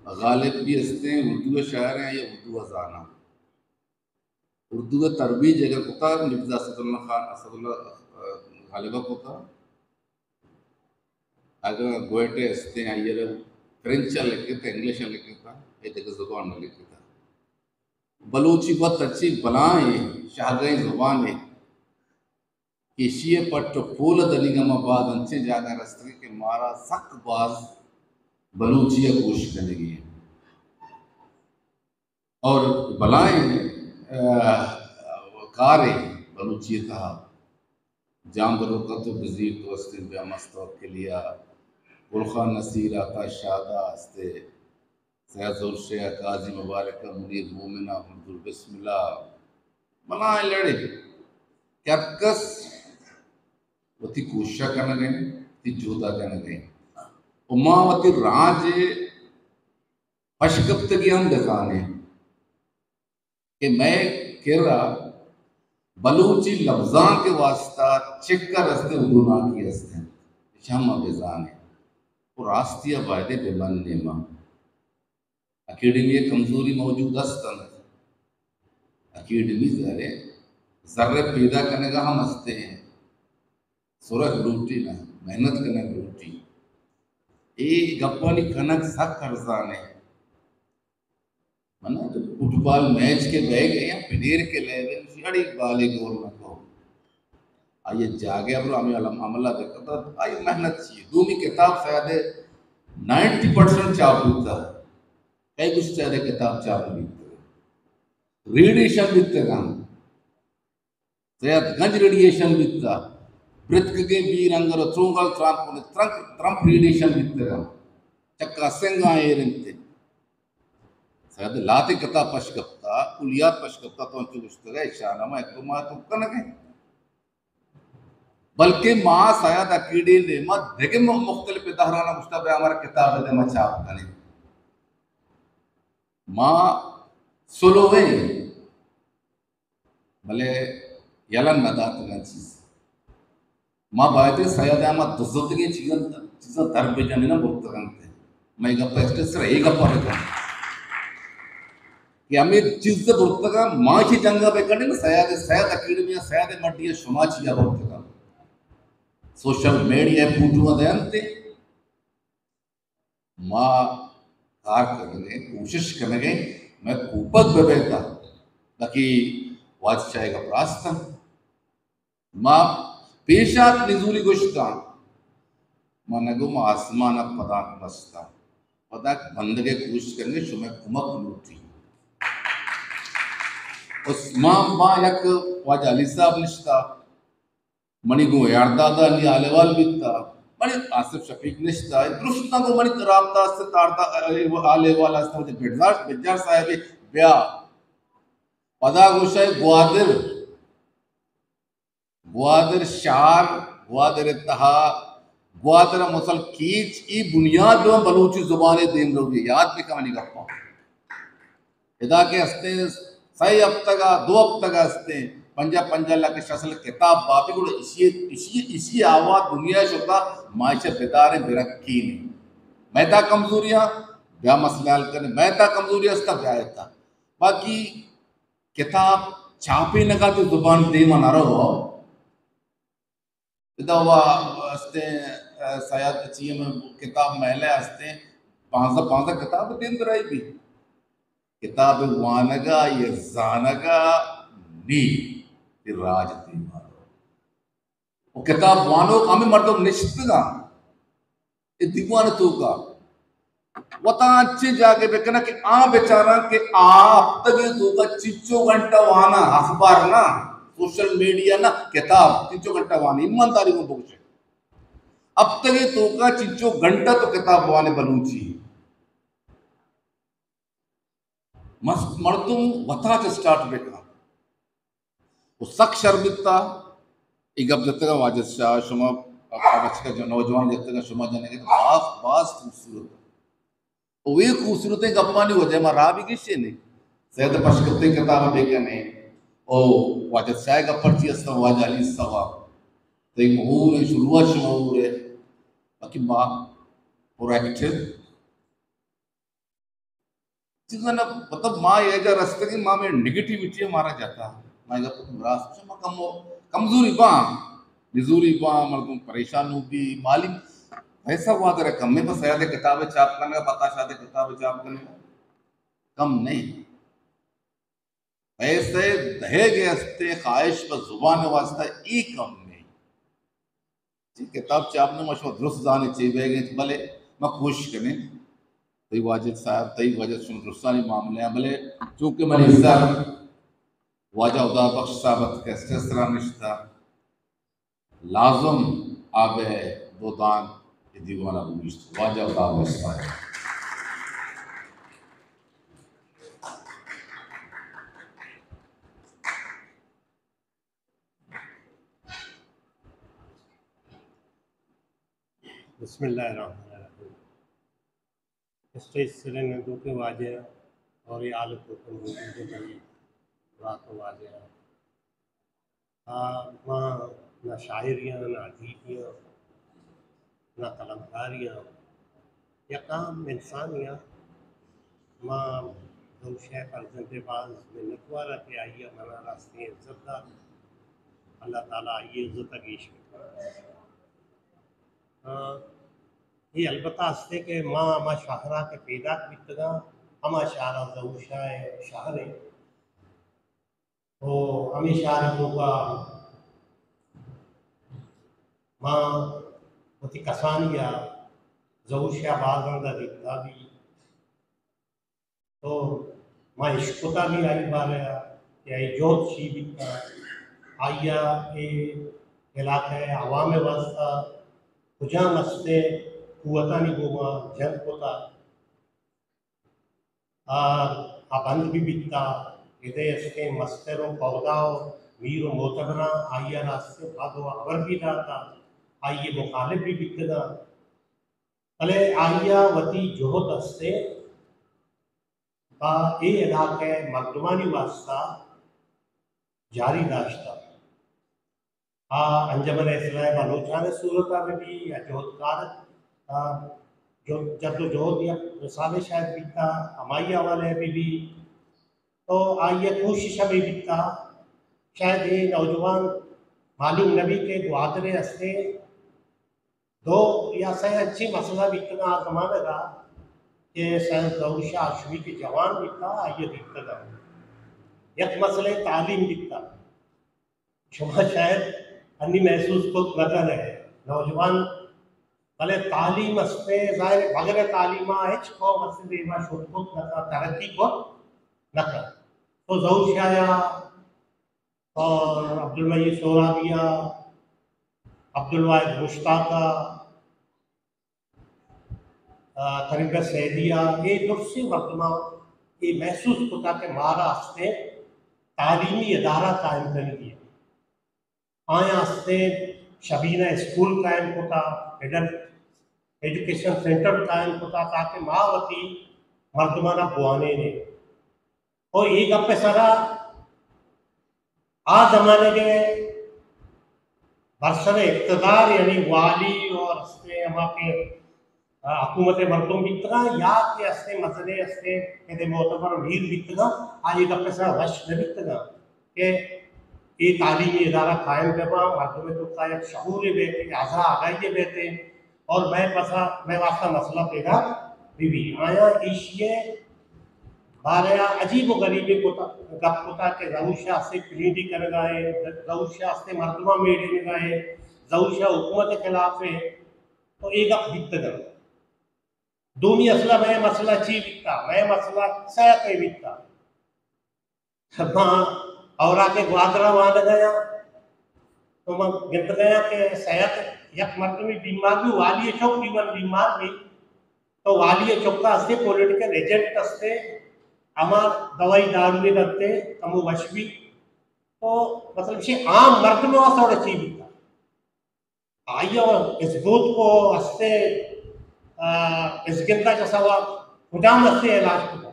غالب بھی ہستے ہیں اردو شاعر ہیں یا اردو ازانہ اردو ترویج اگر ہوتا مرزا اسد اللہ خان اسد اللہ غالبہ ہوتا اگر گوئٹے ہستے ہیں یہ فرینچ لکھے تھے انگلش لکھے تھا یہ زبان لکھے تھا بلوچی بہت اچھی بلائیں شاہگئی زبانیں کشیے پٹو پھول دلیگم آباد انچے جاگا رستگی کے مارا سک باز بلوچیہ کوش کرنے گی اور بلائیں کارے بلوچیہ تھا جام دروکا تو بزیر تو استن بیا مستوک کے لیا گلخان نصیر آتا شادہ استے سید زلشیہ قاضی مبارکہ منیر مومنہ حضور بسم اللہ بلائیں لڑے کیرکس وتی کوشش کرنے گئے تی جودا کرنے گئے اماوتی راج پشکپتگی ہم دکھانے کہ میں کہہ رہا بلوچی لفظان کے واسطہ چکر رستے ادونا کی رستے شامہ بیزانے اور راستیہ بائدے بے من نیمہ اکیڈمی کمزوری موجود استن اکیڈمی ذرے پیدا کرنے کا ہم ہستے ہیں سورہ روٹی نا محنت کرنے روٹی ایک گپانی کنک سک کرزانے منا جو فٹ بال میچ کے بہ گئے یا پنیر کے لے گئے شیڑی بالی گول نہ کو آئیے جاگے اب ہمیں عملہ دیکھا تھا آئیے محنت چاہیے دومی کتاب سیادے 90% چاپ لیتا ہے کئی کچھ سیادے کتاب چاپ لیتا ہے ریڈیشن لیتے گا سیاد گنج ریڈیشن لیتا برتک کے بیر انگر چونگل ٹرمپ ریڈیشن لیتے گا چکا سنگا ایرنتے سیاد لاتے کتاب پشکپتا کلیات پشکپتا تو انچو گشتگا اشانہ میں ایک تو ماں تو کنگے بلکہ ماں سیاد اکیڈی نعمت دیکھیں مختلف دہرانہ مشتبہ ہمارا کتاب دے ماں چاپ کرنے ماں سلویں بلے یلن ندات میں چیز ماں بایتے سیاد احمد دزدگی چیزاں درب جانے نا برتگان تھے میں گپا اسٹے سر ایک گپا رکھا کہ ہمیں چیز برتگان ماں کی جنگا بے کرنے نا سیاد اکیڈمی سیاد مڈی شما چیا برتگان سوشل میڈیا پوٹو دینتے ماں کار کرنے کوشش کرنے میں کوپت بے بیتا تاکہ واج چاہے گا پراستہ ماں پیشات نزولی گشتا ماں نگو ماں آسمانہ پداک بستا پداک بندگے کوشش کرنے شمیں کمک لوٹی اس ماں یک واج علی صاحب نشتا منی گو یاردادا لی آلیوال بیتا منی آصف شفیق نشتا درستان کو منی رابطہ سے تارتا آلیوال آستا مجھے بجار صاحبی بیا پدا گوشای گوادر شعر گوادر اتحا گوادر مسل کیچ ای بنیاد دو بلوچی زبانے دیم لوگی یاد بھی کمانی گپا ادا کے ہستے سی ہفتگا 2 ہفتگا ہستے پنجا لکھ شسل کتاب بابی گوڑا اسی آواز دنیا شکتا معاشر بیدار برکی نہیں میں تا کمزوریاں بیا مسئلہ حل کرنے میں تا کمزوریاں اس کا بیا ایتا باقی کتاب چھاپی نکا تو زبان دیما نہ رہو ادا ہوا ہستے سیاد چیئے میں کتاب محلے ہستے 5 کتاب دین درائی بھی کتاب وانگا یہ زانگا نی راج دیمارو وہ کتاب وانو ہمیں مردم نشتگا یہ دیوان تو کا وطا اچھے جاگے بکنا کہ بیچارہ کہ آپ تک تو کا چچو گھنٹہ وانا اخبار نا سوشل میڈیا نا کتاب چچو گھنٹہ وانا ایمانداری کو بوچھے اب تک تو کا چچو گھنٹہ تو کتاب وانے بلوچی مردم وطا چا سٹارٹ بکنا وہ سک شربتا ایک اب جتے گا واجد شاہ شما بچے کا نوجوان جتے گا شما جانے گا باز خوبصورت وہ خوبصورتیں گپانی ہو جائے ماں راہ بھی کشے نہیں سید پشکتے کتاب بیکنے او واجد شاہ کا پرچی استا واجد علی سوا تو ایک محور ہے شروع شمعور ہے باقی ماں پرویکٹر چیزیں نا مطلب ماں یہ جا رستے ماں میں نگیٹیوٹی مارا جاتا ہے ماں راست میں کمزوری باں نزوری باں مردم پریشان ہوگی مالی ایسا ہوا تو کم میں بس یاد کتابیں چاپ کرنے کا پتا شاید کتابیں چاپ کرنے کا کم نہیں ایسے دہے گئے ہستے خواہش پر زبان واسطہ ایک کم نہیں کتاب چاپ نے مشہور درست جانے چاہیے بھلے میں کوشش کریں تی واجد صاحب تی وجہ سن درستانی معاملے ہیں بھلے چونکہ میں نے واجہ خدا بخش صاحبت کے سلسلہ نشتہ لازم آبے دو دان دیوانا بوشت واجہ خدا بخش صاحب بسم اللہ الرحمن الرحیم اسٹیج سلے میں دو کے واجہ اور یہ عالت کو موجود بڑی رات واجہ ماں نہ شاعریاں نہ ادیبیاں نہ قلمکاریاں یا کام انسانیاں ماں دو شے فرزند باز میں نکوارا کے آئیے منا راستے عزت دا اللہ تعالیٰ آئیے عزت اگیش یہ البتہ ہستے کہ ماں اما شاہرہ کے پیدا کتنا اما شاہرہ ضرور شاہر ہے تو ہمیں شاہروں کا ماں ہوتی کسانیہ ضرور شاہ بازندہ دیکھتا بھی تو ماں عشقتا بھی آئی بارے یا جوت شی بھی آئیا علاقہ عوام واسطہ کجا مستے قوتانی گوما جنگ ہوتا بند بھی بکتا ادھے اس کے مستروں پوداؤ میر و موتبرہ آئیا راستے بھادو عبر بھی رہتا آئیے مخالف بھی بکتا پلے آئیا وطی جوہت ہستے با اے علاقہ مردمانی واسطہ جاری داشتا انجمن اصلاح بلوچان صورتہ میں بھی یا جوہتکار جو جد و جہد یا رسالے شاید بیتا ہمائی والے بھی تو آئیے کوشش بھی بیتا شاید یہ نوجوان معلوم نبی کے گوادرے ہستے دو یا سہ اچھی مسئلہ بیتنا زمانہ کا کہ سید ظہور شاہ عشوی کے جوان بیتا آئیے دیکھتا تھا یک مسئلہ تعلیم بیتا شما شاید انی محسوس کو نظر ہے نوجوان بلے تعلیم اسپے ظاہر بغیر تعلیمہ ہچ قوم اسے دیما شد کو نکا ترقی کو نکا تو ظہور شاہ اور عبدالمجید سہرابیہ عبدالواحد مشتاقہ کرنگا سیدیہ یہ درسی مردمہ یہ محسوس ہوتا کہ مارا استے تعلیمی ادارہ قائم کرنے دیا آیا استے شبینہ اسکول قائم ہوتا ایڈوکیشن سینٹر قائم ہوتا تاکہ ماوتی مردمانہ بوانے نے اور ایک اپنے سارا زمانے کے برسر اقتدار یعنی والی اور استے ہما کے حکومت مردم بیتنا یا کہ استے مسئلے استے کہ معتبر میر بیتنا ایک اپنے سارا وش نہ بیتنا کہ یہ تعلیمی ادارہ قائم کرنا مردم تو کا ایک شعور بیتے اعضا آگائی بیتے اور میں واسطہ مسئلہ پیدا بھی آیا ایشیے بارے عجیب و غریبی کو گپ ہوتا کہ ظہور شاہ سے کلیدی کر گئے ظہور شاہ سے مردمہ میڈے گئے ظہور شاہ حکومت کے خلاف ہے تو ایک گپ بیت گئے دومی اصلہ میں مسئلہ چی بیتا میں مسئلہ صحت میں بیتا اور آگے گوادرہ وہاں گیا تو میں گنت گیا کہ صحت یک مردمی بیمار بھی والی چوک بیمار بھی تو والی چوک کا استے پولیٹیکل ایجنٹ استے اما دوائی داروی رکھتے امو وشوی تو مطلب یہ عام مرد میں واسطہ اور چیز بھی تھا آئیے اور اس بود کو استے اس گنتا جیسا ہوا خدام استے علاج کو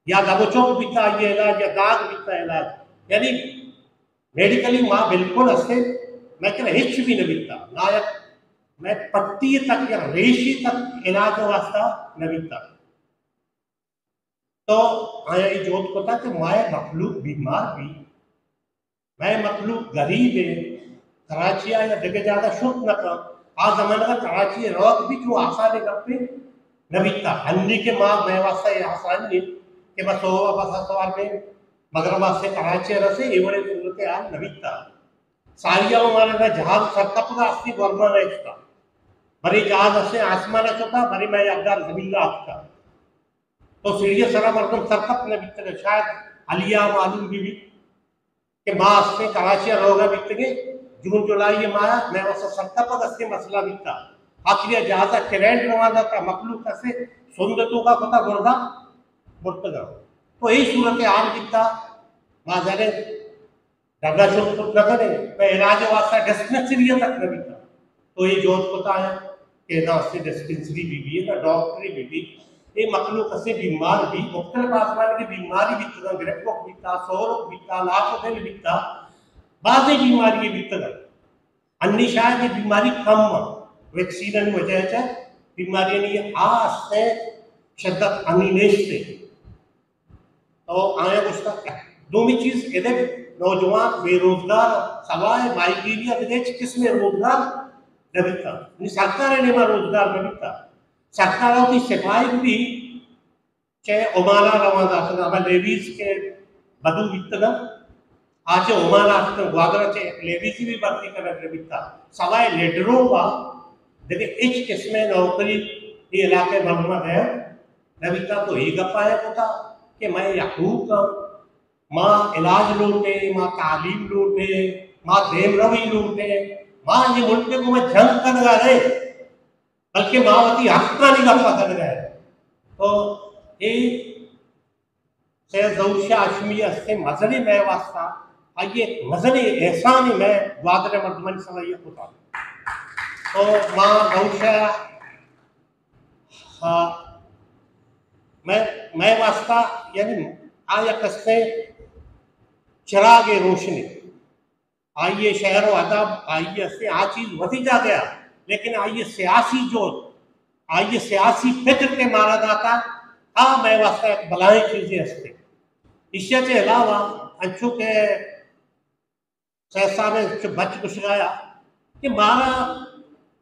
یا دبو چوک بھی تھا یہ علاج یا داغ بھی تھا علاج یعنی میڈیکلی ماں بالکل استے میں کہنا ہچ بھی نہ بیتا نہ میں پٹی تک یا ریشی تک علاج واسطہ نہ بیتا تو آیا یہ جوت کو تھا کہ میں مخلوق بیمار بھی میں مخلوق غریب ہے کراچی یا جگہ زیادہ شوق نہ کر آ زمانہ کا کراچی روک بھی جو آسان گپے نبیتا ہندی کے ماں میں واسطہ یہ آسان نہیں کہ میں سوا پاسا سوار میں مگر واسطے کراچی رسے یہ بڑے صورت حال نبیتا ساریہ ہمارا کا جہاز سرکپ کا اسی گورنر ہے اس کا بڑی جہاز اسے آسمان چوتا بڑی میں یادگار زمین کا آپ کا تو سیڑھی سرا مردم سرکپ نبیتا شاید علیہ معلوم بھی کہ ماں اسے کراچی روگا بیتگے جون جولائی مایا میں واسطہ سرکپ کا اسے مسئلہ بیتا آخری جہازہ کرینٹ روانہ کا مخلوق سے سندتوں کا کتا گردہ مرتگا تو یہی صورت حال بیتا ماں ذرے ڈگا شوق خود نہ کرے میں علاج واسطہ ڈسپنسری تک نہ بیتا تو یہ جوت پتا ہے کہ نہ اس سے ڈسپنسری بھی ہے نہ ڈاکٹری بھی یہ مخلوق سے بیمار بھی مختلف آسمان کی بیماری بیتا گریپوک بیتا سورک بیتا لاکھ دل بیتا بعض بیماری بیتا انی شاید یہ بیماری کم ویکسین وجہ ہے بیماری نہیں آس سے شدت انی نیشتے تو آیا گوشتا دومی چیز ادھے نوجوان بے روزگار سوائے مائیگیریا ادھے کس میں روزگار نبیتا سرکار نے میں روزگار نبیتا سرکاروں کی سفائی بھی چاہے عمارہ روانہ آتا ہمیں لیویز کے بدو بیتا آج عمارہ آتا گوادرہ چاہے لیویزی بھی بھرتی کرنا نبیتا سوائے لیڈروں کا دیکھیں ایچ قسم نوکری یہ علاقے مرمت ہے نبیتا تو ہی گپا ہے ہوتا کہ میں یحوق ماں علاج لوٹے ماں تعلیم لوٹے ماں دیم روی لوٹے ماں یہ ملک کو میں جنگ کر گا رہے بلکہ ماں ہوتی حقہ نہیں گپا کر گئے تو یہ سید ظہور شاہ ہاشمی سے مذہبی میں واسطہ آئیے مذہبی احسانی میں گوادر مردمانی صلاحیت ہوتا تو ماں ظہور شاہ میں واسطہ یعنی آیا قصے چراغ روشنی آئیے شہر و ادب آئیے سے آ چیز وزی جا گیا لیکن آئیے سیاسی جو آئیے سیاسی فکر کے مارا جاتا میں واسطہ ایک بلائیں چیزیں ہستے اشیاء کے علاوہ انچو کے سیسا میں بچ کچھ گایا کہ مارا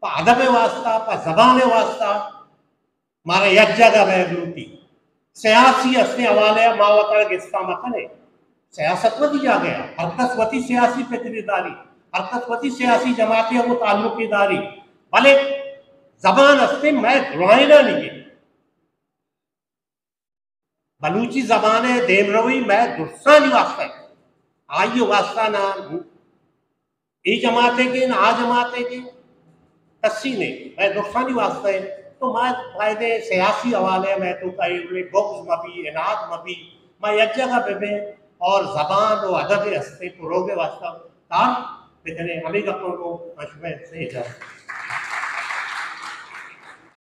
پا ادب واسطہ پا زبان واسطہ مارا یک جگہ بیگلوٹی سیاسی ہستے حوالے ماوتر گستا مکنے سیاست وتی جا گیا حرکت وتی سیاسی فکری داری حرکت وتی سیاسی جماعتیں وہ تعلقی داری بھلے زبان ہستے میں گروائنہ نہیں بلوچی زبان ہے دیم روی میں درسانی واسطہ ہے آئیے واسطہ نہ ای جماعتیں کے نہ آ جماعتیں کے کسی نے میں درسانی واسطہ ہے تو میں فائدے سیاسی حوالے میں تو کئی بغض مبی اناد مبی میں یک جگہ پہ میں اور زبان و ادب ہستے پروگے واسطہ کار بکنے ہمیں کا پرو مشبہ سے اجازت